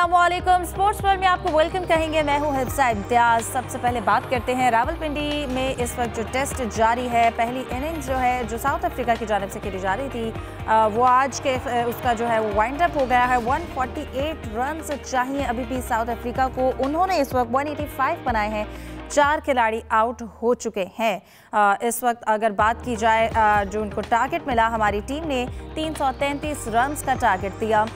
अस्सलामुअलैकुम। Sports world में आपको वेलकम कहेंगे। मैं हूं हिफ्सा इम्तियाज। सबसे पहले बात करते हैं रावलपिंडी में इस वक्त जो टेस्ट जारी है, पहली इनिंग्स जो है जो साउथ अफ्रीका की जानिब से खेली जा रही थी वो आज के उसका जो है वो वाइंड अप हो गया है। 148 रन चाहिए अभी भी साउथ अफ्रीका को। उन्होंने इस वक्त 185 बनाए हैं। 4 खिलाड़ी आउट हो चुके हैं। इस वक्त अगर बात की जाए जो उनको टारगेट मिला, हमारी टीम ने 333 रन का टारगेट दिया।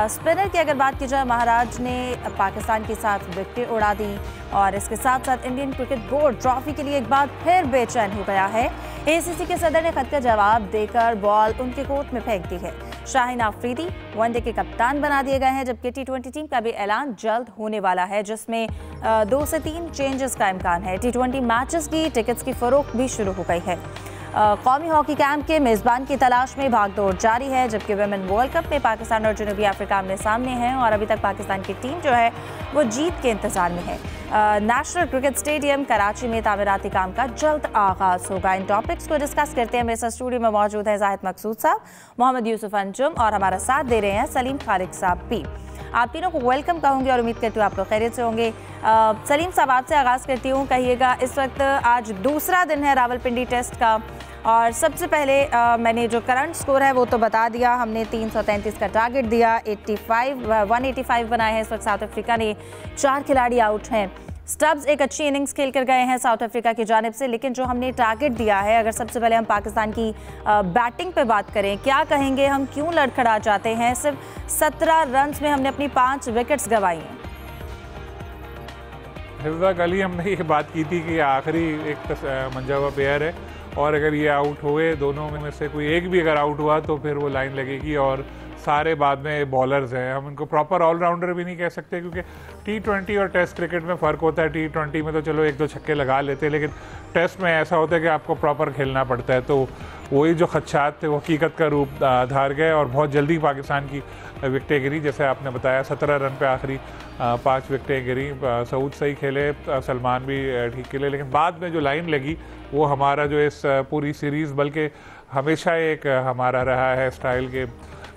स्पिनर की अगर बात की जाए, महाराज ने पाकिस्तान के साथ विकेट उड़ा दी और इसके साथ साथ इंडियन क्रिकेट बोर्ड ट्रॉफी के लिए एक बार फिर बेचैन हो गया है। एसीसी के सदर ने खत का जवाब देकर बॉल उनके कोर्ट में फेंक दी है। शाहीन आफरीदी वनडे के कप्तान बना दिए गए हैं, जबकि टी20 टीम का भी ऐलान जल्द होने वाला है, जिसमें 2 से 3 चेंजेस का इम्कान है। टी20 मैचेस की टिकट्स की फरोख्त भी शुरू हो गई है। कौमी हॉकी कैंप के मेज़बान की तलाश में भागदौड़ जारी है, जबकि वुमेन वर्ल्ड कप में पाकिस्तान और जनूबी अफ्रीका आमने सामने हैं और अभी तक पाकिस्तान की टीम जो है वो जीत के इंतजार में है। नेशनल क्रिकेट स्टेडियम कराची में तामीराती काम का जल्द आगाज होगा। इन टॉपिक्स को डिस्कस करते हैं। मेरे साथ स्टूडियो में मौजूद है जाहिद मकसूद साहब, मोहम्मद यूसुफ अंजुम और हमारा साथ दे रहे हैं सलीम खालिक साहब भी। आप तीनों को वेलकम कहूँगी और उम्मीद करती हूँ आप लोग खैरियत से होंगे। सलीम साहब, आपसे आगाज़ करती हूँ। कहिएगा, इस वक्त आज दूसरा दिन है रावलपिंडी टेस्ट का और सबसे पहले मैंने जो करंट स्कोर है वो तो बता दिया। हमने 333 का टारगेट दिया, 185 बनाए हैं। इस वक्त साउथ अफ्रीका ने 4 खिलाड़ी आउट हैं। स्टब्स एक अच्छी इनिंग्स खेल कर गए हैं साउथ अफ्रीका की जानिब से, लेकिन जो हमने टारगेट दिया है, अगर सबसे पहले हम पाकिस्तान की बैटिंग पे बात करें, क्या कहेंगे, हम क्यों लड़खड़ा जाते हैं? सिर्फ 17 रन में हमने अपनी 5 विकेट्स गंवाई हैं। हिफ्जा, कल ही हमने ये बात की थी कि आखिरी एक मंजा हुआ प्लेयर है और अगर ये आउट हुए, दोनों में से कोई एक भी अगर आउट हुआ तो फिर वो लाइन लगेगी और सारे बाद में बॉलर्स हैं। हम इनको प्रॉपर ऑलराउंडर भी नहीं कह सकते, क्योंकि टी20 और टेस्ट क्रिकेट में फ़र्क होता है। टी20 में तो चलो 1-2 छक्के लगा लेते हैं, लेकिन टेस्ट में ऐसा होता है कि आपको प्रॉपर खेलना पड़ता है। तो वही जो खदशात थे वो हकीकत का रूप धार गए और बहुत जल्दी पाकिस्तान की विकटें गिरी। जैसे आपने बताया, 17 रन पे आखिरी 5 विकटें गिरी। सऊद सही खेले, सलमान भी ठीक खेले, लेकिन बाद में जो लाइन लगी वो हमारा जो इस पूरी सीरीज़, बल्कि हमेशा एक हमारा रहा है स्टाइल के,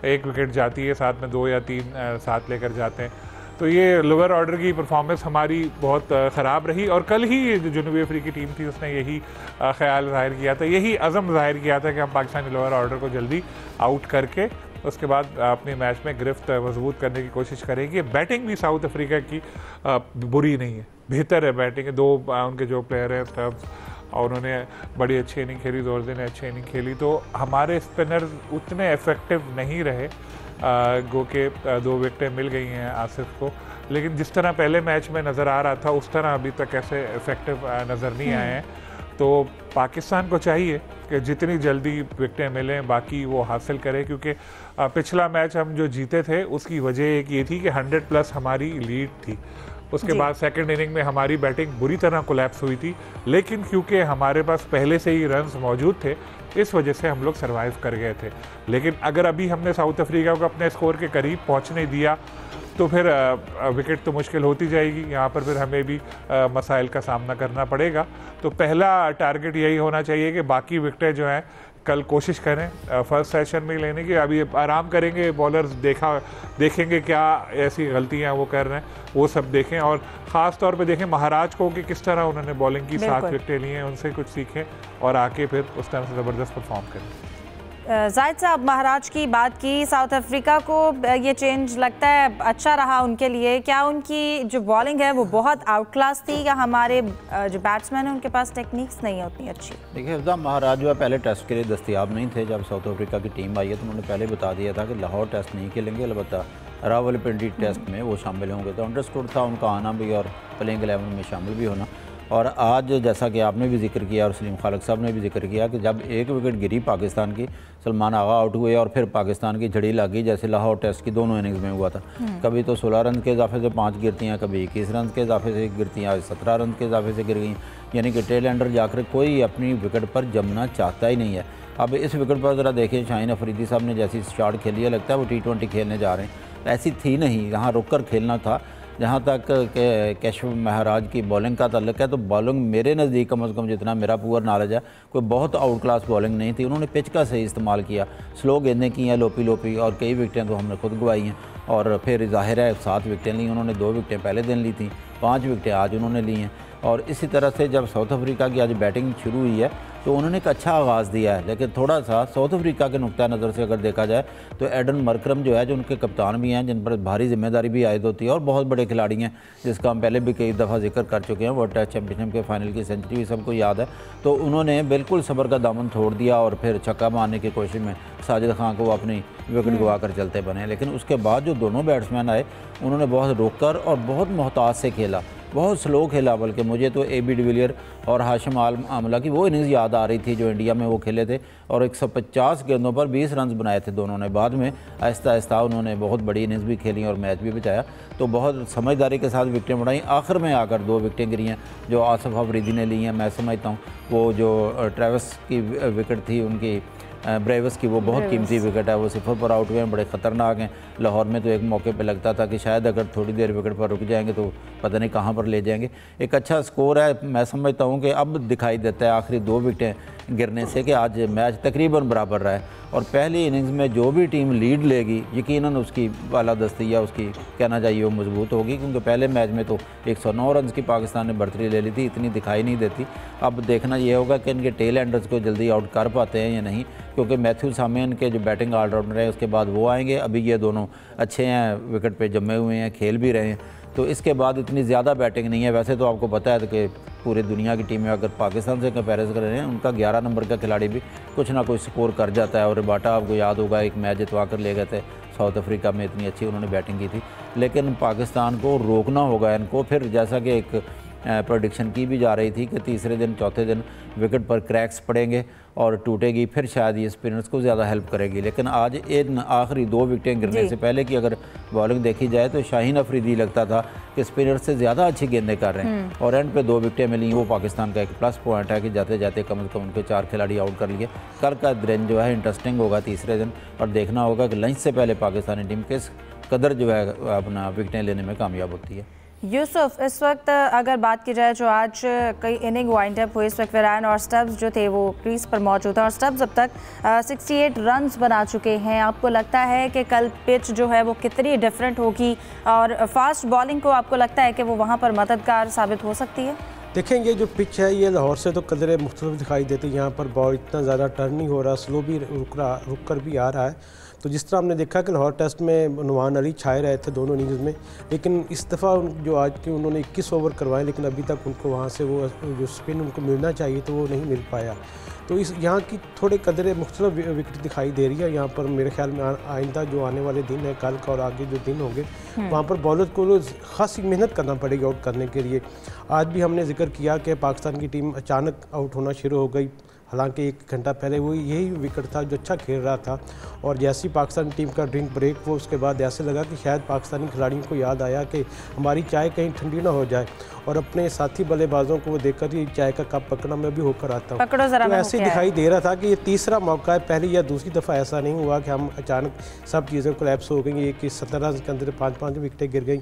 एक विकेट जाती है, साथ में 2 या 3 साथ लेकर जाते हैं। तो ये लोअर ऑर्डर की परफॉर्मेंस हमारी बहुत ख़राब रही और कल ही जो जनूबी अफ्रीकी टीम थी उसने यही ख्याल ज़ाहिर किया था, यही अज़म ज़ाहिर किया था कि हम पाकिस्तानी लोअर ऑर्डर को जल्दी आउट करके उसके बाद अपने मैच में गिरफ्त मजबूत करने की कोशिश करेंगे। बैटिंग भी साउथ अफ्रीका की बुरी नहीं है, बेहतर है बैटिंग। 2 उनके जो प्लेयर हैं स्टब्स, और उन्होंने बड़ी अच्छी इनिंग खेली, जोरजे ने अच्छी इनिंग खेली। तो हमारे स्पिनर्स उतने इफ़ेक्टिव नहीं रहे, गो के 2 विकेटें मिल गई हैं आसिफ को, लेकिन जिस तरह पहले मैच में नज़र आ रहा था उस तरह अभी तक ऐसे इफ़ेक्टिव नज़र नहीं आए हैं। तो पाकिस्तान को चाहिए कि जितनी जल्दी विकेटें मिलें बाकी वो हासिल करें, क्योंकि पिछला मैच हम जो जीते थे उसकी वजह एक ये थी कि 100+ हमारी लीड थी। उसके बाद सेकंड इनिंग में हमारी बैटिंग बुरी तरह कोलैप्स हुई थी, लेकिन क्योंकि हमारे पास पहले से ही रन्स मौजूद थे इस वजह से हम लोग सर्वाइव कर गए थे। लेकिन अगर अभी हमने साउथ अफ्रीका को अपने स्कोर के करीब पहुंचने दिया तो फिर विकेट तो मुश्किल होती जाएगी। यहाँ पर फिर हमें भी मसाइल का सामना करना पड़ेगा। तो पहला टारगेट यही होना चाहिए कि बाकी विकेटें जो हैं कल कोशिश करें फर्स्ट सेशन में लेने की। अभी आराम करेंगे, बॉलर्स देखेंगे क्या ऐसी गलतियां वो कर रहे हैं, वो सब देखें और ख़ास तौर पे देखें महाराज को कि किस तरह उन्होंने बॉलिंग की 7 विकेटें ली हैं, उनसे कुछ सीखें और आके फिर उस तरह से ज़बरदस्त परफॉर्म करें। जाहिद साहब, महाराज की बात की, साउथ अफ्रीका को ये चेंज लगता है अच्छा रहा उनके लिए? क्या उनकी जो बॉलिंग है वो बहुत आउट क्लास थी या हमारे जो बैट्समैन हैं उनके पास टेक्निक्स नहीं है उतनी अच्छी? देखिए हिफ्जा, महाराज जो है पहले टेस्ट के लिए दस्तियाब नहीं थे। जब साउथ अफ्रीका की टीम आई है तो उन्होंने पहले बता दिया था कि लाहौर टेस्ट नहीं खेलेंगे, अलबत्ता रावलपिंडी टेस्ट में वो शामिल होंगे। तो अंडरस्टूड था उनका आना भी और प्लेइंग 11 में शामिल भी होना। और आज जैसा कि आपने भी जिक्र किया और सलीम खालिक साहब ने भी जिक्र किया कि जब एक विकेट गिरी पाकिस्तान की, सलमान आगा आउट हुए और फिर पाकिस्तान की झड़ी लग गई, जैसे लाहौर टेस्ट की दोनों इनिंग्स में हुआ था। कभी तो 16 रन के इजाफे से 5 गिरती हैं, कभी 21 रन के इजाफे से गिरती हैं, 17 रन के इजाफे से गिर गई। यानी कि टेल एंडर जाकर कोई अपनी विकेट पर जमना चाहता ही नहीं है। अब इस विकेट पर ज़रा देखिए, शाहीन अफरीदी साहब ने जैसी शॉट खेली है, लगता है वो टी20 खेलने जा रहे हैं। ऐसी थी नहीं, यहाँ रुक कर खेलना था। जहाँ तक कैशव महाराज की बॉलिंग का ताल्लुक है तो बॉलिंग मेरे नज़दीक कम से कम जितना मेरा पुअर नॉलेज है, कोई बहुत आउट क्लास बॉलिंग नहीं थी। उन्होंने पिच का सही इस्तेमाल किया, स्लो गेंदें की हैं लोपी लोपी और कई विकेटें तो हमने खुद गवाई हैं। और फिर ज़ाहिर है 7 विकटें ली उन्होंने, 2 विकटें पहले दिन ली थी, 5 विकटें आज उन्होंने ली हैं। और इसी तरह से जब साउथ अफ्रीका की आज बैटिंग शुरू हुई है तो उन्होंने एक अच्छा आगाज़ दिया है, लेकिन थोड़ा सा साउथ अफ्रीका के नुक्ता नज़र से अगर देखा जाए तो एडन मरकरम जो है, जो उनके कप्तान भी हैं, जिन पर भारी जिम्मेदारी भी आयद होती है और बहुत बड़े खिलाड़ी हैं, जिसका हम पहले भी कई दफ़ा जिक्र कर चुके हैं, वर्ल्ड टेस्ट चैंपियनशिप के फाइनल की सेंचुरी भी सबको याद है। तो उन्होंने बिल्कुल सब्र का दामन छोड़ दिया और फिर छक्का मारने की कोशिश में साजिद खान को अपनी विकेट गवा कर चलते बने। लेकिन उसके बाद जो दोनों बैट्समैन आए उन्होंने बहुत रोक कर और बहुत मोहतात से खेला, बहुत स्लो खेला। बल्कि मुझे तो AB डिविलियर और हाशिम आमला की वो इनिंग्स याद आ रही थी जो इंडिया में वो खेले थे और 150 गेंदों पर 20 रन बनाए थे दोनों ने। बाद में आहिस्ता आहिस्ता उन्होंने बहुत बड़ी इनिंग्स भी खेली और मैच भी बचाया, तो बहुत समझदारी के साथ विकटें बढ़ाई। आखिर में आकर 2 विकटें गिरी हैं जो आसिफ अफरीदी ने ली हैं। मैं समझता हूँ वो जो ट्रेविस की विकेट थी उनकी, ब्रेविस की, वो बहुत कीमती विकेट है, वो 0 पर आउट हुए हैं, बड़े ख़तरनाक हैं। लाहौर में तो एक मौके पे लगता था कि शायद अगर थोड़ी देर विकेट पर रुक जाएंगे तो पता नहीं कहाँ पर ले जाएंगे। एक अच्छा स्कोर है, मैं समझता हूँ कि अब दिखाई देता है आखिरी 2 विकेटें गिरने से कि आज मैच तकरीबन बराबर रहा है। और पहली इनिंग्स में जो भी टीम लीड लेगी यकीनन उसकी बालादस्ती या उसकी कहना चाहिए वो मजबूत होगी, क्योंकि पहले मैच में तो 109 रन की पाकिस्तान ने बढ़तरी ले ली थी, इतनी दिखाई नहीं देती। अब देखना ये होगा कि इनके टेल एंडर्स को जल्दी आउट कर पाते हैं या नहीं, क्योंकि मैथ्यू सामियन के जो बैटिंग ऑलराउंडर है उसके बाद वो आएंगे। अभी ये दोनों अच्छे हैं, विकेट पे जमे हुए हैं, खेल भी रहे हैं, तो इसके बाद इतनी ज़्यादा बैटिंग नहीं है। वैसे तो आपको पता है कि पूरी दुनिया की टीमें अगर पाकिस्तान से कंपेरिजन कर रहे हैं, उनका 11 नंबर का खिलाड़ी भी कुछ ना कुछ स्कोर कर जाता है। और रबाटा आपको याद होगा एक मैच जितवा कर ले गए थे साउथ अफ्रीका में, इतनी अच्छी उन्होंने बैटिंग की थी। लेकिन पाकिस्तान को रोकना होगा इनको, फिर जैसा कि एक प्रेडिक्शन की भी जा रही थी कि तीसरे दिन चौथे दिन विकेट पर क्रैक्स पड़ेंगे और टूटेगी, फिर शायद ये स्पिनर्स को ज़्यादा हेल्प करेगी। लेकिन आज इन आखिरी 2 विकेटें गिरने से पहले की अगर बॉलिंग देखी जाए तो शाहीन अफरीदी लगता था कि स्पिनर्स से ज़्यादा अच्छी गेंदें कर रहे हैं और एंड पे 2 विकेटें मिली। वो पाकिस्तान का एक प्लस पॉइंट है कि जाते जाते कम से कम उनके 4 खिलाड़ी आउट कर लिए। कल का दिन जो है इंटरेस्टिंग होगा तीसरे दिन, और देखना होगा कि लंच से पहले पाकिस्तानी टीम किस कदर जो है अपना विकेटें लेने में कामयाब होती है। यूसुफ, इस वक्त अगर बात की जाए जो आज कई इनिंग वाइंड अप हुई, इस वक्त वेरान और स्टब्स जो थे वो क्रीज पर मौजूद है और स्टब्स अब तक 68 रन्स बना चुके हैं। आपको लगता है कि कल पिच जो है वो कितनी डिफरेंट होगी और फास्ट बॉलिंग को आपको लगता है कि वो वहाँ पर मददगार साबित हो सकती है? देखें, ये जो पिच है ये लाहौर से तो कदरे मुख्तलिफ दिखाई देती है। यहाँ पर बॉल इतना ज़्यादा टर्न नहीं हो रहा, स्लो भी रुक कर भी आ रहा है। तो जिस तरह हमने देखा कि लाहौर टेस्ट में नुमान अली छाए रहे थे दोनों इनिंग्स में, लेकिन इस दफ़ा जो आज के उन्होंने 21 ओवर करवाए, लेकिन अभी तक उनको वहाँ से वो जो स्पिन उनको मिलना चाहिए तो वो नहीं मिल पाया। तो इस यहाँ की थोड़े कदरे मुख्तलिफ विकेट दिखाई दे रही है यहाँ पर। मेरे ख्याल में आइंदा जो आने वाले दिन है, कल का और आगे जो दिन होंगे, वहाँ पर बॉलर को खासी मेहनत करना पड़ेगी आउट करने के लिए। आज भी हमने जिक्र किया कि पाकिस्तान की टीम अचानक आउट होना शुरू हो गई, हालांकि 1 घंटा पहले वो यही विकेट था जो अच्छा खेल रहा था। और जैसी पाकिस्तान टीम का ड्रिंक ब्रेक वो उसके बाद ऐसे लगा कि शायद पाकिस्तानी खिलाड़ियों को याद आया कि हमारी चाय कहीं ठंडी ना हो जाए, और अपने साथी बल्लेबाजों को वो देखकर ही चाय का कप पकड़ा, मैं भी होकर आता हूँ। तो ऐसे ही दिखाई दे रहा था कि ये तीसरा मौका है, पहली या दूसरी दफ़ा ऐसा नहीं हुआ कि हम अचानक सब चीज़ें कोलैप्स हो गई। ये कि 17 रन के अंदर 5-5 विकेटें गिर गई।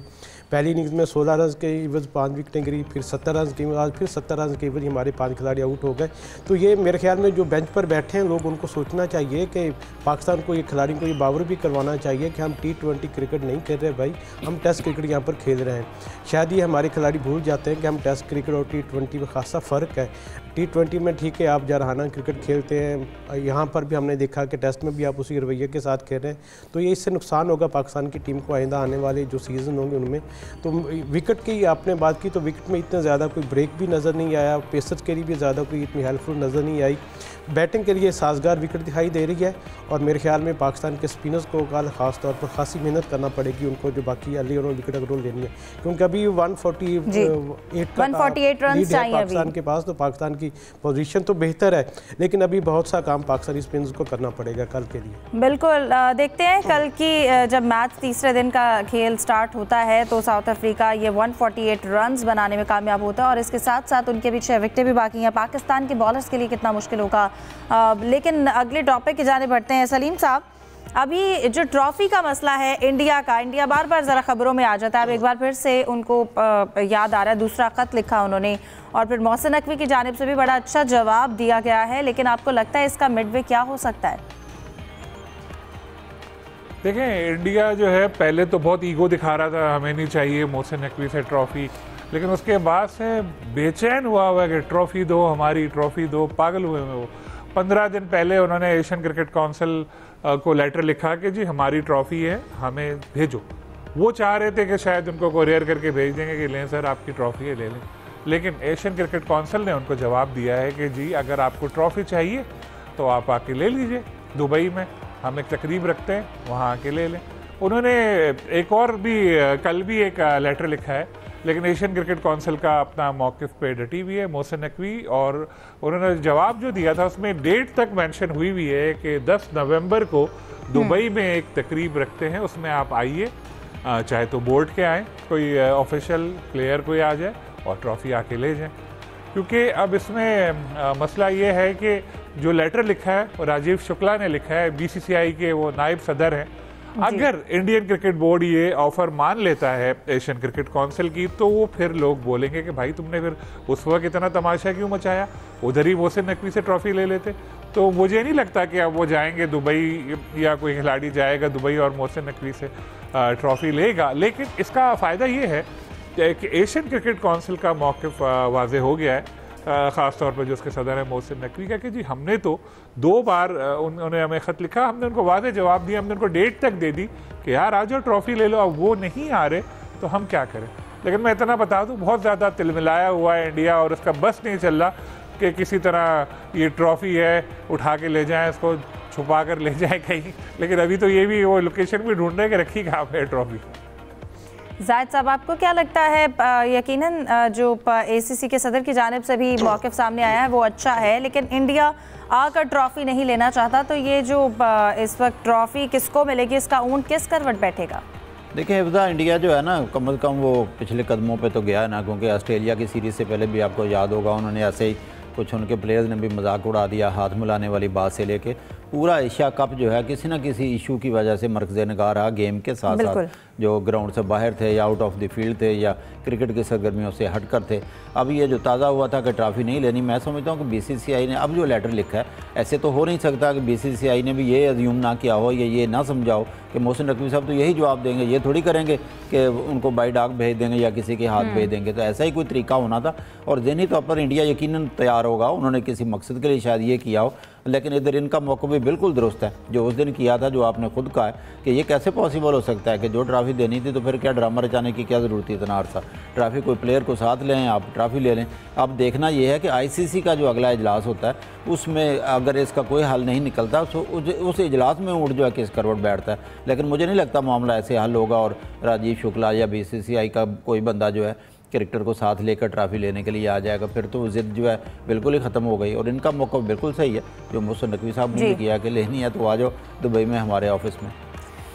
पहली इनिंग्स में 16 रन के इवज 5 विकेटें गिरी, फिर 70 रन की आज फिर 70 रन के इवज हमारे 5 खिलाड़ी आउट हो गए। तो ये मेरे ख्याल में जो बेंच पर बैठे हैं लोग, उनको सोचना चाहिए कि पाकिस्तान को ये खिलाड़ी को ये बावर भी करवाना चाहिए कि हम T20 क्रिकेट नहीं खेल रहे भाई, हम टेस्ट क्रिकेट यहाँ पर खेल रहे हैं। शायद ये हमारे खिलाड़ी भूल जाते हैं कि हम टेस्ट क्रिकेट और T20 में खासा फ़र्क है। T20 में ठीक है आप जरहाना क्रिकेट खेलते हैं, यहाँ पर भी हमने देखा कि टेस्ट में भी आप उसी रवैये के साथ खेल रहे हैं, तो ये इससे नुकसान होगा पाकिस्तान की टीम को आइंदा आने वाले जो सीज़न होंगे उनमें। तो विकेट की आपने बात की तो विकेट में इतना ज़्यादा कोई ब्रेक भी नज़र नहीं आया, पेसर्स के लिए भी ज़्यादा कोई इतनी हेल्पफुल नज़र नहीं आई। बैटिंग के लिए साजगार विकेट दिखाई दे रही है और मेरे ख्याल में पाकिस्तान के स्पिनर्स को कल ख़ास तौर पर खासी मेहनत करना पड़ेगी उनको, जो बाकी अर्ली और विकेट अगर लेनी है, क्योंकि अभी 148 रन चाहिए पाकिस्तान के पास। तो पाकिस्तान की पोजीशन तो बेहतर है, लेकिन अभी बहुत सा काम पाकिस्तानी स्पिनर्स को करना पड़ेगा कल के लिए। बिल्कुल, देखते हैं कल की जब मैच तीसरे दिन का खेल स्टार्ट होता है तो साउथ अफ्रीका ये 148 रन्स बनाने में कामयाब होता है और इसके साथ साथ उनके पीछे विकेटें भी बाकी हैं। पाकिस्तान के बॉलर्स के लिए कितना मुश्किल होगा। लेकिन अगले टॉपिक की जाने बढ़ते हैं। सलीम साहब, अभी जो ट्रॉफी का मसला है इंडिया का, इंडिया बार बार ज़रा खबरों में आ जाता है, अब एक बार फिर से उनको याद आ रहा है, दूसरा ख़त लिखा उन्होंने और फिर मोहसिन नकवी की जानिब से भी बड़ा अच्छा जवाब दिया गया है, लेकिन आपको लगता है इसका मिडवे क्या हो सकता है? देखें, इंडिया जो है पहले तो बहुत ईगो दिखा रहा था, हमें नहीं चाहिए मोहसिन नकवी से ट्रॉफी, लेकिन उसके बाद से बेचैन हुआ हुआ कि ट्रॉफी दो, हमारी ट्रॉफी दो, पागल हुए हैं वो। 15 दिन पहले उन्होंने एशियन क्रिकेट काउंसिल को लेटर लिखा कि जी हमारी ट्रॉफी है, हमें भेजो। वो चाह रहे थे कि शायद उनको कोरियर करके भेज देंगे कि लें सर आपकी ट्रॉफी है, ले लें, लेकिन एशियन क्रिकेट काउंसिल ने उनको जवाब दिया है कि जी अगर आपको ट्रॉफी चाहिए तो आप आके ले लीजिए दुबई में, हम एक तकरीब रखते हैं, वहाँ आके ले लें। उन्होंने एक और भी कल भी एक लेटर लिखा है, लेकिन एशियन क्रिकेट काउंसिल का अपना मौक़िफ़ पे डटी हुई है मोहसिन नकवी, और उन्होंने जवाब जो दिया था उसमें डेट तक मेंशन हुई हुई है कि 10 नवंबर को दुबई में एक तकरीब रखते हैं, उसमें आप आइए, चाहे तो बोर्ड के आएँ, कोई ऑफिशियल प्लेयर कोई आ जाए और ट्रॉफ़ी आके ले जाएँ। क्योंकि अब इसमें मसला ये है कि जो लेटर लिखा है राजीव शुक्ला ने लिखा है, बीसीसीआई के वो नायब सदर हैं, अगर इंडियन क्रिकेट बोर्ड ये ऑफर मान लेता है एशियन क्रिकेट काउंसिल की, तो वो फिर लोग बोलेंगे कि भाई तुमने फिर उस वक्त इतना तमाशा क्यों मचाया, उधर ही मोहसिन नकवी से ट्रॉफी ले लेते। तो मुझे नहीं लगता कि अब वो जाएंगे दुबई, या कोई खिलाड़ी जाएगा दुबई और मोहसिन नकवी से ट्रॉफी लेगा। लेकिन इसका फ़ायदा ये है कि एशियन क्रिकेट काउंसिल का मौक़िफ़ वाज़े हो गया है, ख़ास तौर पर जो उसके सदर है मोहसिन नकवी का, कि जी हमने तो 2 बार उन्होंने हमें ख़त लिखा, हमने उनको वाज़े जवाब दिया, हमने उनको डेट तक दे दी कि यार आ जाओ ट्रॉफ़ी ले लो, अब वो नहीं आ रहे तो हम क्या करें। लेकिन मैं इतना बता दूं, बहुत ज़्यादा तिलमिलाया हुआ है इंडिया, और इसका बस नहीं चल रहा कि किसी तरह ये ट्रॉफ़ी है उठा के ले जाएँ, इसको छुपा कर ले जाए कहीं। लेकिन अभी तो ये भी वो लोकेशन भी ढूंढ रहे कि रखी कहाँ पे ट्रॉफ़ी। जाहिद साहब, आपको क्या लगता है, यकीनन जो एसीसी के सदर की जानिब से भी मौक़िफ़ सामने आया है वो अच्छा है, लेकिन इंडिया आकर ट्रॉफ़ी नहीं लेना चाहता, तो ये जो इस वक्त ट्रॉफ़ी किसको मिलेगी, इसका ऊंट किस करवट बैठेगा? देखिए हिफ्ज़ा, इंडिया जो है ना कम अज़ कम वो पिछले कदमों पे तो गया है ना, क्योंकि ऑस्ट्रेलिया की सीरीज़ से पहले भी आपको याद होगा उन्होंने ऐसे ही कुछ उनके प्लेयर्स ने भी मजाक उड़ा दिया, हाथ मिलाने वाली बात से लेके पूरा एशिया कप जो है किसी ना किसी इशू की वजह से मरकज़े निगाह रहा, गेम के साथ साथ जो ग्राउंड से बाहर थे या आउट ऑफ द फील्ड थे या क्रिकेट की सरगर्मियों से हट कर थे। अब ये जो ताज़ा हुआ था कि ट्रॉफ़ी नहीं लेनी, मैं समझता हूँ कि बीसीसीआई ने अब जो लेटर लिखा है, ऐसे तो हो नहीं सकता कि बीसीसीआई ने भी ये अज्यूम ना किया हो या ये ना समझाओ कि मोहसिन नकवी साहब तो यही जवाब देंगे, ये थोड़ी करेंगे कि उनको बाई डाक भेज देंगे या किसी के हाथ भेज देंगे। तो ऐसा ही कोई तरीका होना था, और ज़हनी तौर पर इंडिया यकीनन तैयार होगा, उन्होंने किसी मकसद के लिए शायद ये किया हो, लेकिन इधर इनका मौका भी बिल्कुल दुरुस्त है जो उस दिन किया था, जो आपने खुद कहा है कि ये कैसे पॉसिबल हो सकता है कि जो ट्रॉफ़ी देनी थी तो फिर क्या ड्रामा रचाने की क्या ज़रूरत थी इतना अर्सा। ट्रॉफ़ी कोई प्लेयर को साथ लें, आप ट्रॉफ़ी ले लें। अब देखना ये है कि आईसीसी का जो अगला इजलास होता है उसमें अगर इसका कोई हल नहीं निकलता तो उस इजलास में ऊँट जो है किस करवट बैठता है। लेकिन मुझे नहीं लगता मामला ऐसे हल होगा और राजीव शुक्ला या बीसीसीआई का कोई बंदा जो है क्रिकेटर को साथ लेकर ट्रॉफी लेने के लिए आ जाएगा, फिर तो ज़िद जो है बिल्कुल ही ख़त्म हो गई। और इनका मौका बिल्कुल सही है जो मोहसिन नकवी साहब ने किया कि लेनी है तो आ जाओ दुबई में हमारे ऑफिस में।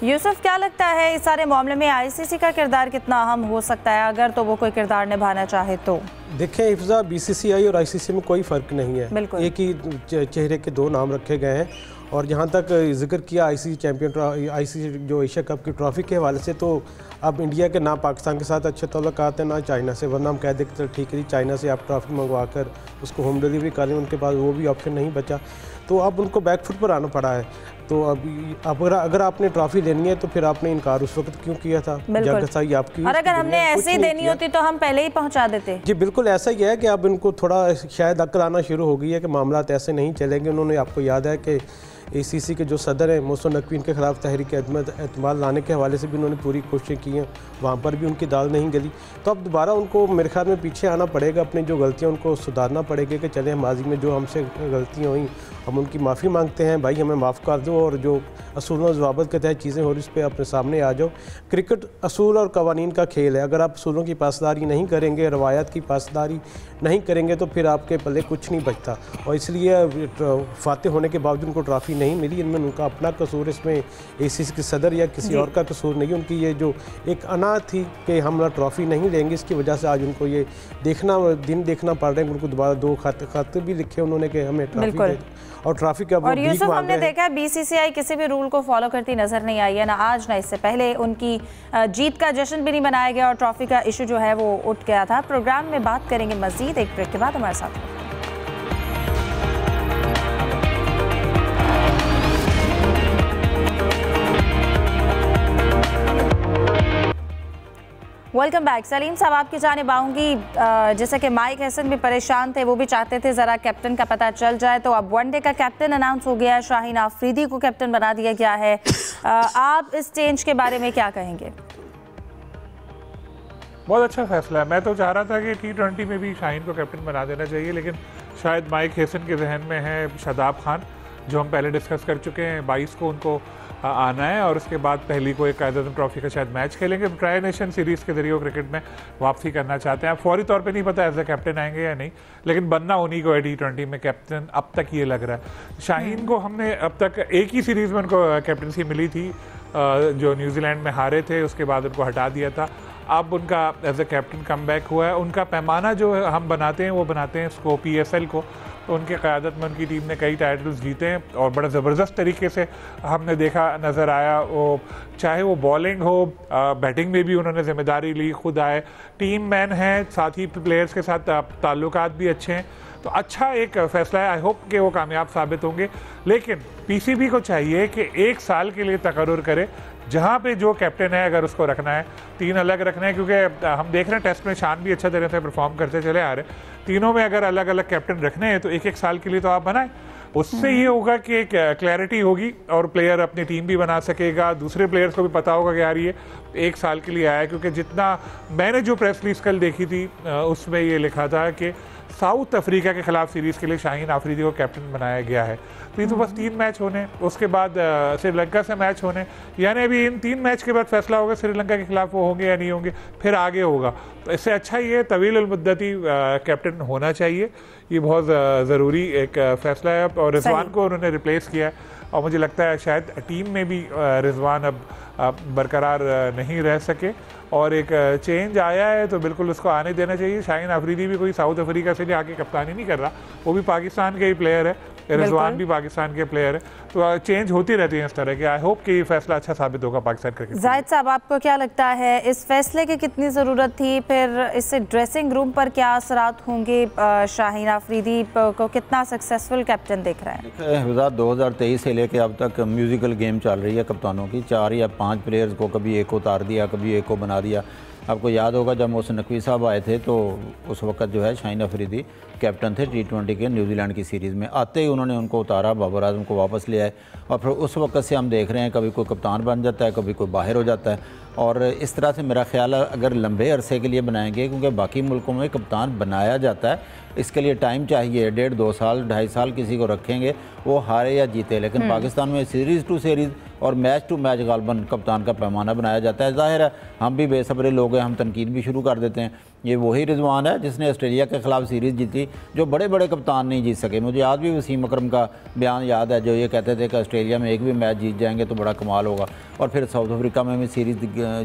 यूसुफ, क्या लगता है इस सारे मामले में आईसीसी का किरदार कितना अहम हो सकता है, अगर तो वो कोई किरदार निभाना चाहे तो? देखें हिफ्ज़ा, बीसीसीआई और आईसीसी में कोई फ़र्क नहीं है, एक ही चेहरे के 2 नाम रखे गए हैं। और जहाँ तक जिक्र किया आईसीसी चैम्पियन आईसीसी जो एशिया कप की ट्रॉफ़ी के हवाले से, तो अब इंडिया के ना पाकिस्तान के साथ अच्छे ताल्लुकात हैं ना चाइना से, वरना हम कह देते ठीक है चाइना से आप ट्रॉफ़ी मंगवा कर उसको होम डिलीवरी कर लें, उनके पास वो भी ऑप्शन नहीं बचा, तो अब उनको बैक फुट पर आना पड़ा है। तो अब अगर आपने ट्रॉफी लेनी है तो फिर आपने इनकार उस वक्त क्यों किया था? जगह आपकी, और अगर हमने ऐसे ही देनी होती तो हम पहले ही पहुंचा देते। जी बिल्कुल ऐसा ही है कि अब इनको थोड़ा शायद अक्ल आना शुरू हो गई है कि मामला ऐसे नहीं चलेंगे। उन्होंने, आपको याद है कि एसीसी के जो सदर हैं मोहसिन नकवी के ख़िलाफ़ तहरीक एतमाद लाने के हवाले से भी उन्होंने पूरी कोशिश की हैं, वहाँ पर भी उनकी दाल नहीं गली। तो अब दोबारा उनको मेरे ख्याल में पीछे आना पड़ेगा, अपनी जो गलतियाँ उनको सुधारना पड़ेगा कि चलें माजी में जो हमसे गलतियाँ हुई हम उनकी माफ़ी मांगते हैं, भाई हमें माफ़ कर दो, और जो असूल और ज़वाबत के तहत चीज़ें हो रही उस पर अपने सामने आ जाओ। क्रिकेट असूल और कवानीन का खेल है, अगर आप असूलों की पासदारी नहीं करेंगे, रवायात की पासदारी नहीं करेंगे तो फिर आपके पल्ले कुछ नहीं बचता। और इसलिए फातह होने के बावजूद उनको ट्रॉफ़ी नहीं मिली, इनमें उनका अपना कसूर, इसमें एसीसी के सदर या किसी और का कसूर नहीं। उनकी ये जो एक अना थी कि हम ट्रॉफ़ी नहीं लेंगे, इसकी वजह से आज उनको ये दिन देखना पड़ रहा है। उनको दोबारा 2 खत भी लिखे उन्होंने कि हमें ट्रॉफ़ी दे, और ट्रॉफी का और यूसुफ, हमने देखा है बीसीसीआई किसी भी रूल को फॉलो करती नजर नहीं आई है, ना आज ना इससे पहले। उनकी जीत का जश्न भी नहीं मनाया गया और ट्रॉफी का इशू जो है वो उठ गया था। प्रोग्राम में बात करेंगे मजीद, एक ब्रेक के बाद हमारे साथ। Welcome back. सलीम साहब, आपकी जानिब आऊँगी। जैसे कि माइक हसन भी परेशान थे, वो भी चाहते थे ज़रा कैप्टन का पता चल जाए, तो अब वनडे का कैप्टन अनाउंस हो गया है, शाहीन आफरीदी को कैप्टन बना दिया गया है। आप इस चेंज के बारे में क्या कहेंगे? बहुत अच्छा फैसला है। मैं तो चाह रहा था कि T20 में भी शाहीन को कैप्टन बना देना चाहिए, लेकिन शायद माइक हेसन के जहन में है शादाब खान, जो हम पहले डिस्कस कर चुके हैं। 22 को उनको आना है और उसके बाद पहली को एक कायद-ए-आज़म ट्रॉफी का शायद मैच खेलेंगे। ट्राई नेशन सीरीज़ के जरिए वो क्रिकेट में वापसी करना चाहते हैं। अब फौरी तौर पे नहीं पता एज ए कैप्टन आएंगे या नहीं, लेकिन बनना उन्हीं को है T20 में कैप्टन, अब तक ये लग रहा है। शाहीन को हमने अब तक एक ही सीरीज़ में उनको कैप्टनसी मिली थी, जो न्यूजीलैंड में हारे थे, उसके बाद उनको हटा दिया था। अब उनका as a captain come back हुआ है। उनका पैमाना जो हम बनाते हैं वो बनाते हैं उसको PSL को, तो उनकी क़यादत में उनकी टीम ने कई टाइटल्स जीते हैं और बड़ा ज़बरदस्त तरीके से हमने देखा नज़र आया। वो चाहे वो बॉलिंग हो, बैटिंग में भी उन्होंने ज़िम्मेदारी ली, खुद आए, टीम मैन हैं, साथ ही प्लेयर्स के साथ ताल्लुकात भी अच्छे हैं। तो अच्छा एक फ़ैसला है। आई होप कि वो कामयाब साबित होंगे, लेकिन PCB को चाहिए कि 1 साल के लिए तकर्रुर करे, जहाँ पे जो कैप्टन है अगर उसको रखना है, 3 अलग रखना है, क्योंकि हम देख रहे हैं टेस्ट में शान भी अच्छा तरह से परफॉर्म करते चले आ रहे। तीनों में अगर अलग अलग कैप्टन रखने हैं तो 1-1 साल के लिए तो आप बनाएं। उससे ये होगा कि एक क्लैरिटी होगी और प्लेयर अपनी टीम भी बना सकेगा, दूसरे प्लेयर्स को भी पता होगा कि यार ये 1 साल के लिए आया है। क्योंकि जितना मैंने जो प्रेस रिलीज कल देखी थी उसमें ये लिखा था कि साउथ अफ्रीका के खिलाफ सीरीज़ के लिए शाहीन आफरीदी को कैप्टन बनाया गया है। तो ये तो बस 3 मैच होने, उसके बाद श्रीलंका से मैच होने, यानी अभी इन 3 मैच के बाद फैसला होगा श्रीलंका के खिलाफ वो होंगे या नहीं होंगे, फिर आगे होगा। तो इससे अच्छा ये तवील मुद्दती कैप्टन होना चाहिए, ये बहुत ज़रूरी एक फ़ैसला है। और रिजवान को उन्होंने रिप्लेस किया है और मुझे लगता है शायद टीम में भी रिजवान अब बरकरार नहीं रह सके और एक चेंज आया है तो बिल्कुल उसको आने देना चाहिए। शाहीन आफरीदी भी कोई साउथ अफ्रीका से आके कप्तानी नहीं कर रहा, वो भी पाकिस्तान के ही प्लेयर है, रिजवान भी पाकिस्तान के प्लेयर है, तो चेंज होती रहती है इस तरह के। आई होप कि ये फैसला अच्छा साबित होगा पाकिस्तान क्रिकेट। जाहिद साहब, आपको क्या लगता है इस फैसले की कितनी ज़रूरत थी? फिर इससे ड्रेसिंग रूम पर क्या असरात होंगे? शाहीन आफरीदी को कितना सक्सेसफुल कैप्टन देख रहे हैं? 2023 से लेकर अब तक म्यूजिकल गेम चल रही है कप्तानों की। 4 या 5 प्लेयर्स को कभी एक को उतार दिया, कभी एक को बना दिया। आपको याद होगा जब मोहसिन नकवी साहब आए थे तो उस वक्त जो है शाहीन अफरीदी कैप्टन थे T20 के न्यूजीलैंड की सीरीज़ में। आते ही उन्होंने उनको उतारा, बाबर आजम को वापस ले आए और फिर उस वक्त से हम देख रहे हैं कभी कोई कप्तान बन जाता है, कभी कोई बाहर हो जाता है। और इस तरह से मेरा ख्याल है अगर लंबे अरसे के लिए बनाएंगे, क्योंकि बाकी मुल्कों में कप्तान बनाया जाता है, इसके लिए टाइम चाहिए, 1.5-2 साल 2.5 साल किसी को रखेंगे वो हारे या जीते। लेकिन पाकिस्तान में सीरीज़ टू सीरीज़ और मैच टू मैच गालबन कप्तान का पैमाना बनाया जाता है। ज़ाहिर है हम भी बेसब्रे लोग हैं, हम तनकीद भी शुरू कर देते हैं। ये वही रिजवान है जिसने ऑस्ट्रेलिया के ख़िलाफ़ सीरीज़ जीती, जो बड़े बड़े कप्तान नहीं जीत सके। मुझे आज भी वसीम अकरम का बयान याद है, जो ये कहते थे कि ऑस्ट्रेलिया में एक भी मैच जीत जाएंगे तो बड़ा कमाल होगा, और फिर साउथ अफ्रीका में भी सीरीज़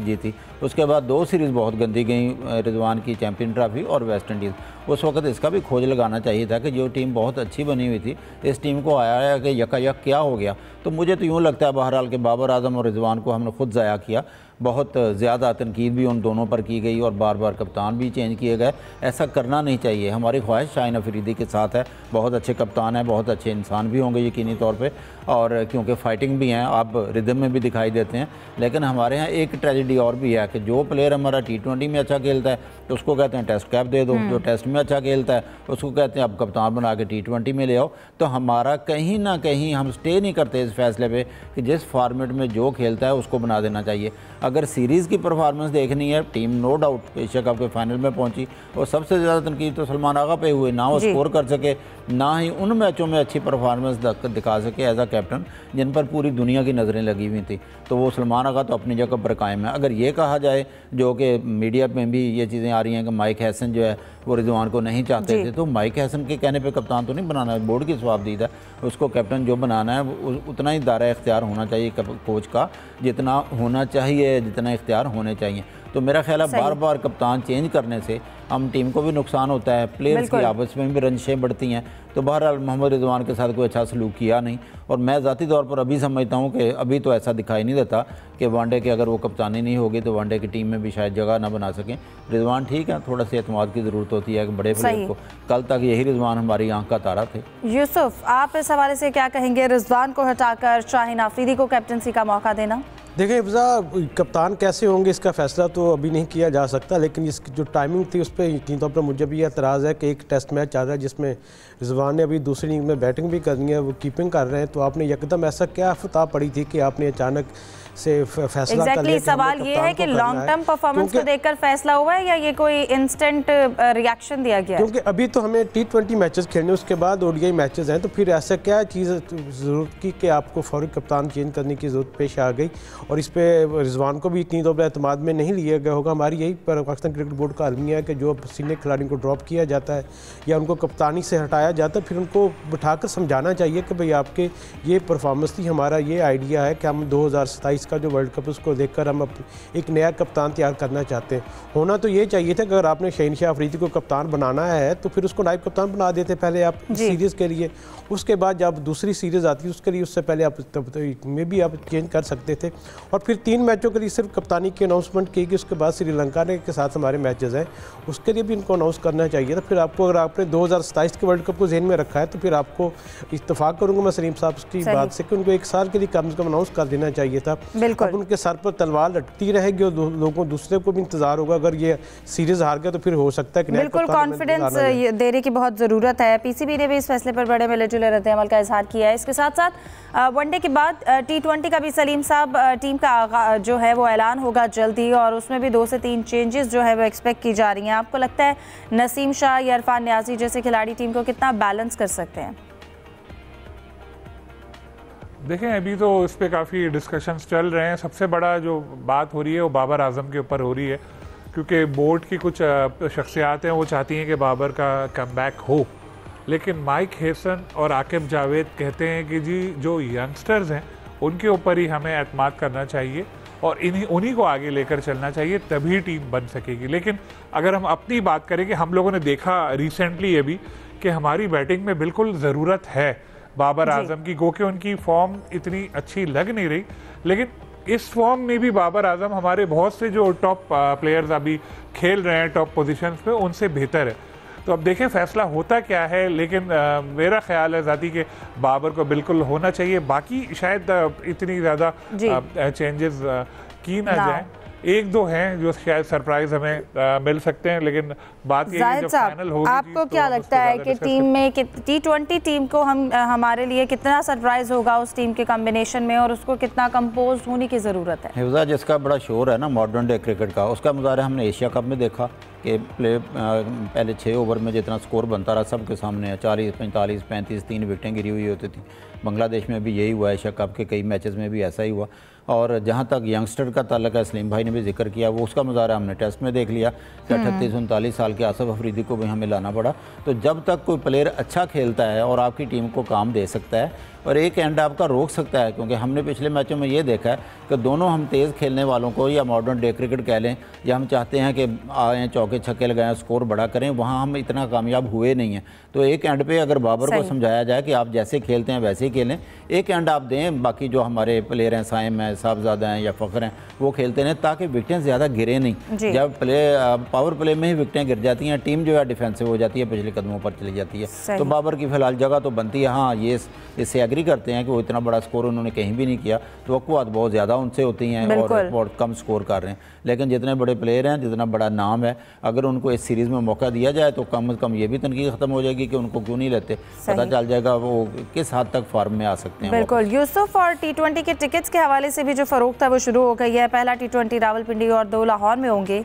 जीती। उसके बाद 2 सीरीज़ बहुत गंदी गई, रिजवान की चैम्पियन ट्रॉफी और वेस्ट इंडीज़। उस वक्त इसका भी खोज लगाना चाहिए था कि जो टीम बहुत अच्छी बनी हुई थी, इस टीम को आया है कि यकायक क्या हो गया। तो मुझे तो यूँ लगता है बहरहाल के बाबर आजम और रिजवान को हमने खुद ज़ाया किया, बहुत ज़्यादा तनकीद भी उन दोनों पर की गई और बार बार कप्तान भी चेंज किए गए। ऐसा करना नहीं चाहिए। हमारी ख्वाहिश शाहीन अफरीदी के साथ है, बहुत अच्छे कप्तान हैं, बहुत अच्छे इंसान भी होंगे यकीनी तौर पे, और क्योंकि फ़ाइटिंग भी हैं, आप रिदम में भी दिखाई देते हैं। लेकिन हमारे यहाँ एक ट्रेजेडी और भी है कि जो प्लेयर हमारा T20 में अच्छा खेलता है तो उसको कहते हैं टेस्ट कैप दे दो, जो टेस्ट में अच्छा खेलता है उसको कहते हैं अब कप्तान बना के T20 में ले आओ। तो हमारा कहीं ना कहीं हम स्टे नहीं करते इस फैसले पे कि जिस फॉर्मेट में जो खेलता है उसको बना देना चाहिए। अगर सीरीज़ की परफॉर्मेंस देखनी है, team no doubt Asia cup के फाइनल में पहुंची और सबसे ज़्यादा तनकीद तो सलमान आगा पे हुए, ना वो स्कोर कर सके, ना ही उन मैचों में अच्छी परफॉर्मेंस दिखा सके एज अ कैप्टन जिन पर पूरी दुनिया की नज़रें लगी हुई थी। तो वो सलमान आगा तो अपनी जगह पर कायम है। अगर ये कहा जाए, जो कि मीडिया में भी ये चीज़ें आ रही हैं कि माइक हैसन जो है वो रिजवान को नहीं चाहते थे, तो माइक हैसन के कहने पे कप्तान तो नहीं बनाना है, बोर्ड की जवाबदीद है, उसको कैप्टन जो बनाना है उतना ही दायरा इख्तियार होना चाहिए कोच का, जितना होना चाहिए, जितना इख्तियार होने चाहिए। तो मेरा ख्याल है बार बार कप्तान चेंज करने से हम टीम को भी नुकसान होता है, प्लेयर्स की आपस में भी रंजिशें बढ़ती हैं। तो बहरहाल मोहम्मद रिजवान के साथ कोई अच्छा सलूक किया नहीं, और मैं ज़ाती तौर पर अभी समझता हूँ कि अभी तो ऐसा दिखाई नहीं देता कि वनडे के अगर वो कप्तानी नहीं होगी तो वनडे की टीम में भी शायद जगह ना बना सकें। रिजवान ठीक है, थोड़ा सा एतमाद की ज़रूरत होती है कि बड़े प्लेयर को, कल तक यही रिजवान हमारी आंख का तारा थे। यूसुफ, आप इस हवाले से क्या कहेंगे? रिजवान को हटाकर शाहीन आफरीदी को कैप्टनसी का मौका देना? देखिए हिफ्ज़ा, कप्तान कैसे होंगे इसका फैसला तो अभी नहीं किया जा सकता, लेकिन इसकी जो टाइमिंग थी उस पर यकीन तौर पर मुझे भी एतराज़ है कि एक टेस्ट मैच चल रहा है जिसमें रिजवान ने अभी दूसरी इनिंग में बैटिंग भी करनी है, वो कीपिंग कर रहे हैं, तो आपने यकदम ऐसा क्या आफताब पड़ी थी कि आपने अचानक से फैसला कर लिया? सवाल ये है कि लॉन्ग टर्म परफॉर्मेंस को देखकर फैसला हुआ है या ये कोई इंस्टेंट रिएक्शन दिया गया? क्योंकि अभी तो हमें T20 मैचेस खेलने, उसके बाद ODI मैचेस हैं, तो फिर ऐसा क्या चीज़ ज़रूरत की कि आपको फौरी कप्तान चेंज करने की ज़रूरत पेश आ गई, और इस पर रिजवान को भी इतनी तो एतमाद में नहीं लिया गया होगा। हमारी यही पाकिस्तान क्रिकेट बोर्ड का अलमिया है कि जो सीनियर खिलाड़ियों को ड्रॉप किया जाता है या उनको कप्तानी से हटाया जाता है, फिर उनको बिठाकर समझाना चाहिए कि भाई आपके ये परफॉर्मेंस थी, हमारा ये आइडिया है कि हम 2027 का जो वर्ल्ड कप उसको देखकर हम एक नया कप्तान तैयार करना चाहते हैं। होना तो ये चाहिए था कि अगर आपने शहीनशाह अफरीदी को कप्तान बनाना है तो फिर उसको नायब कप्तान बना देते पहले आप सीरीज़ के लिए, उसके बाद जब दूसरी सीरीज़ आती है उसके लिए उससे पहले आप में भी आप चेंज कर सकते थे। और फिर 3 मैचों के लिए सिर्फ कप्तानी की अनाउंसमेंट की, उसके बाद श्रीलंका के साथ हमारे मैचेस हैं, उसके लिए भी इनको अनाउंस करना चाहिए था। फिर आपको अगर आपने 2027 के वर्ल्ड कप को जहन में रखा है तो फिर आपको इत्तेफाक करूँगा मैं सलीम साहब की बात से कि उनको 1 साल के लिए कम से कम अनाउंस कर देना चाहिए था। अब उनके सर पर तलवार लटकती रहेगी और लोगों दूसरे को भी इंतजार होगा, अगर ये सीरीज हार गया तो फिर हो सकता है कि बिल्कुल कॉन्फिडेंस देने की बहुत ज़रूरत है। PCB ने भी इस फैसले पर बड़े मिले-जुले रद्द-ए-अमल का इजहार किया है। इसके साथ साथ वनडे के बाद T20 का भी सलीम साहब टीम का जो है वो ऐलान होगा जल्दी, और उसमें भी 2 से 3 चेंजेस जो है वो एक्सपेक्ट की जा रही हैं। आपको लगता है नसीम शाह या इरफान न्याजी जैसे खिलाड़ी टीम को कितना बैलेंस कर सकते हैं? देखें, अभी तो इस पे काफ़ी डिस्कशंस चल रहे हैं। सबसे बड़ा जो बात हो रही है वो बाबर आजम के ऊपर हो रही है, क्योंकि बोर्ड की कुछ शख्सियात हैं वो चाहती हैं कि बाबर का कमबैक हो, लेकिन माइक हेसन और आकिब जावेद कहते हैं कि जी जो यंगस्टर्स हैं उनके ऊपर ही हमें एतमाद करना चाहिए और उन्हीं को आगे लेकर चलना चाहिए, तभी टीम बन सकेगी। लेकिन अगर हम अपनी बात करें कि हम लोगों ने देखा रिसेंटली ये भी कि हमारी बैटिंग में बिल्कुल ज़रूरत है बाबर आजम की, क्योंकि उनकी फॉर्म इतनी अच्छी लग नहीं रही, लेकिन इस फॉर्म में भी बाबर आजम हमारे बहुत से जो टॉप प्लेयर्स अभी खेल रहे हैं टॉप पोजीशंस पे उनसे बेहतर है। तो अब देखें फैसला होता क्या है, लेकिन मेरा ख्याल है ज़ाती के बाबर को बिल्कुल होना चाहिए। बाकी शायद इतनी ज़्यादा चेंजेस की ना जाए, 1-2 हैं जो शायद सरप्राइज हमें मिल सकते हैं, लेकिन बात ये है जब फाइनल होगी। आपको क्या लगता है कि टीम में T20 टीम को हमारे लिए कितना सरप्राइज होगा उस टीम के कॉम्बिनेशन में, और उसको कितना कंपोज होने की ज़रूरत है? हिफ्ज़ा, जिसका बड़ा शोर है ना मॉडर्न डे क्रिकेट का, उसका मुज़ाहरा हमने एशिया कप में देखा कि पहले 6 ओवर में जितना स्कोर बनता रहा सबके सामने 40, 45, 35 3 विकेटें गिरी हुई होती थी। बांग्लादेश में भी यही हुआ, एशिया कप के कई मैचेस में भी ऐसा ही हुआ। और जहाँ तक यंगस्टर का ताल्लुक है, सलीम भाई ने भी जिक्र किया, वो उसका मुज़ाहरा हमने टेस्ट में देख लिया कि 38-39 साल के आसिफ अफरीदी को भी हमें लाना पड़ा। तो जब तक कोई प्लेयर अच्छा खेलता है और आपकी टीम को काम दे सकता है और एक एंड आपका रोक सकता है, क्योंकि हमने पिछले मैचों में ये देखा है कि दोनों हम तेज़ खेलने वालों को या मॉडर्न डे क्रिकेट कह लें या हम चाहते हैं कि आएँ चौके छक्के लगाएं स्कोर बड़ा करें, वहाँ हम इतना कामयाब हुए नहीं हैं। तो एक एंड पे अगर बाबर को समझाया जाए कि आप जैसे खेलते हैं वैसे ही खेलें, एक एंड आप दें, बाकी जो हमारे प्लेयर हैं साइम हैं, साहबजादा हैं या फ़ख्र हैं, वो खेलते रहें ताकि विकटें ज़्यादा गिरे नहीं। जब पावर प्ले में ही विकटें गिर जाती हैं, टीम जो है डिफेंसिव हो जाती है, पिछले कदमों पर चली जाती है। तो बाबर की फ़िलहाल जगह तो बनती है। हाँ, ये इससे एग्री करते हैं कि वो इतना बड़ा स्कोर उन्होंने कहीं भी नहीं किया, तवक्कुआत बहुत ज़्यादा उनसे होती हैं और बहुत कम स्कोर कर रहे हैं। लेकिन जितने बड़े प्लेयर हैं, जितना बड़ा नाम है, अगर उनको इस सीरीज़ में मौका दिया जाए तो कम से कम ये भी तनकीद ख़त्म हो जाएगी कि उनको क्यों नहीं लेते, पता चल जाएगा वो किस हद तक फॉर्म में आ सकते हैं। बिल्कुल यूसुफ, और T20 के टिकट्स के हवाले से भी जो फ़रोख्त है वो शुरू हो गई है। पहला T20 रावलपिंडी और 2 लाहौर में होंगे।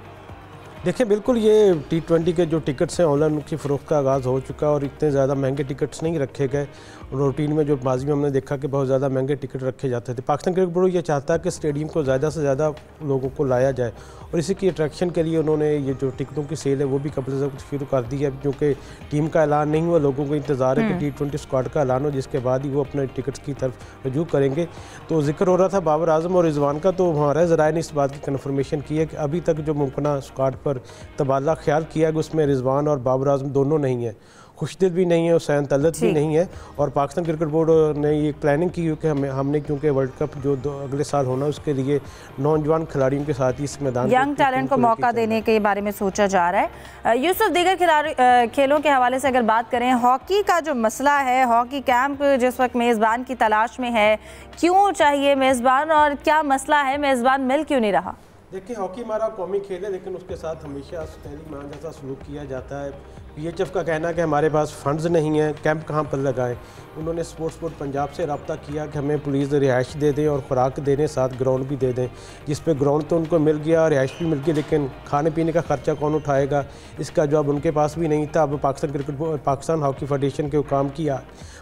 देखिए बिल्कुल, ये T20 के जो टिकट्स हैं ऑनलाइन उनकी फ़रोख्त का आगाज़ हो चुका है और इतने ज़्यादा महंगे टिकट्स नहीं रखे गए। रूटीन में जो माजी में हमने देखा कि बहुत ज़्यादा महंगे टिकट रखे जाते थे। पाकिस्तान क्रिकेट बोर्ड ये चाहता है कि स्टेडियम को ज़्यादा से ज़्यादा लोगों को लाया जाए और इसी की अट्रैक्शन के लिए उन्होंने ये जो टिकटों की सेल है वो भी कबल से शुरू कर दी है, क्योंकि टीम का ऐलान नहीं हुआ, लोगों को इंतज़ार है कि T20 स्क्वाड का ऐलान हो, जिसके बाद ही वो अपने टिकट्स की तरफ रजू करेंगे। तो जिक्र हो रहा था बाबर आजम और रिजवान का, तो हमारे ज़राए ने इस बात की कन्फर्मेशन की है कि अभी तक जो मुमकिन स्क्वाड पर तबादला ख्याल किया है उसमें रिजवान और बाबर आजम दोनों नहीं है। खुशदिल भी नहीं है और सैन तलत भी नहीं है। और पाकिस्तान क्रिकेट बोर्ड ने ये प्लानिंग की कि हमने क्योंकि वर्ल्ड कप जो अगले साल होना उसके लिए नौजवान खिलाड़ियों के साथ ही इस मैदान यंग टैलेंट को मौका देने के बारे में सोचा जा रहा है। यूसुफ, दीगर खेलों के हवाले से अगर बात करें, हॉकी का जो मसला है, हॉकी कैंप जिस वक्त मेज़बान की तलाश में है, क्यों चाहिए मेज़बान और क्या मसला है, मेज़बान मिल क्यों नहीं रहा? देखिए, हॉकी हमारा कौमी खेल है, लेकिन उसके साथ हमेशा सुनहरी मान जैसा सलूक किया जाता है। PHF का कहना है कि हमारे पास फंड्स नहीं हैं, कैंप कहाँ पर लगाएं। उन्होंने स्पोर्ट्स बोर्ड पंजाब से रब्ता किया कि हमें पुलिस रिहाइश दे दें और खुराक दे दें, साथ ग्राउंड भी दे दें, जिस पे ग्राउंड तो उनको मिल गया, रिहाइश भी मिल गई, लेकिन खाने पीने का खर्चा कौन उठाएगा, इसका जवाब उनके पास भी नहीं था। अब पाकिस्तान हॉकी फेडरेशन के हुकाम किया,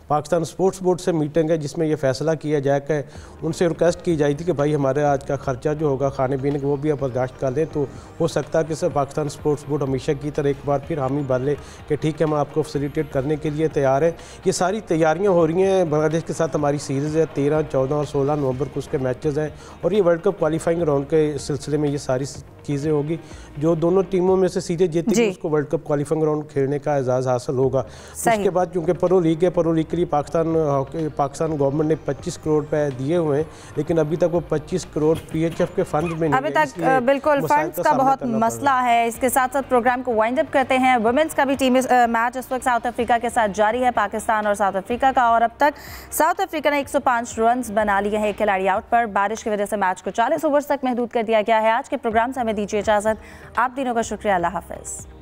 पाकिस्तान स्पोर्ट्स बोर्ड से मीटिंग है जिसमें यह फैसला किया जाए कि उनसे रिक्वेस्ट की जाती कि भाई हमारे आज का खर्चा जो होगा खाने पीने का वो भी आप बर्दाश्त कर दें। तो हो सकता है कि सर पाकिस्तान स्पोर्ट्स बोर्ड हमेशा की तरह एक बार फिर हामी भर ले कि ठीक है, हम आपको फैसिलिटेट करने के लिए तैयार हैं। ये सारी तैयारियाँ हो रही हैं। बांग्लादेश के साथ हमारी सीरीज़ है, 13, 14 और 16 नवंबर को उसके मैचेज़ हैं और ये वर्ल्ड कप क्वालिफाइंग राउंड के सिलसिले में ये सारी चीज़ें होगी। जो दोनों टीमों में से सीधे जीतेगी उसको वर्ल्ड कप क्वालिफाइंग राउंड खेलने का एजाज़ हासिल होगा। उसके बाद क्योंकि प्रो लीग है, प्रो लीग के लिए पाकिस्तान गवर्नमेंट ने 25 करोड़ रुपए दिए हुए हैं, लेकिन अभी तक वो 25 करोड़ PHF के फंड में नहीं, अभी तक बिल्कुल फंड्स का बहुत मसला है। इसके साथ साथ प्रोग्राम को वाइंड अप करते हैं। वुमेन्स का भी टीम मैच इस वक्त साउथ अफ्रीका के साथ जारी है, पाकिस्तान और साउथ अफ्रीका का, और अब तक साउथ अफ्रीका ने 105 रन बना लिए हैं, एक खिलाड़ी आउट पर। बारिश की वजह से मैच को 40 ओवर्स तक महदूद कर दिया गया है। आज के प्रोग्राम से हमें दीजिए इजाजत। आप तीनों का शुक्रिया। अल्लाह हाफिज।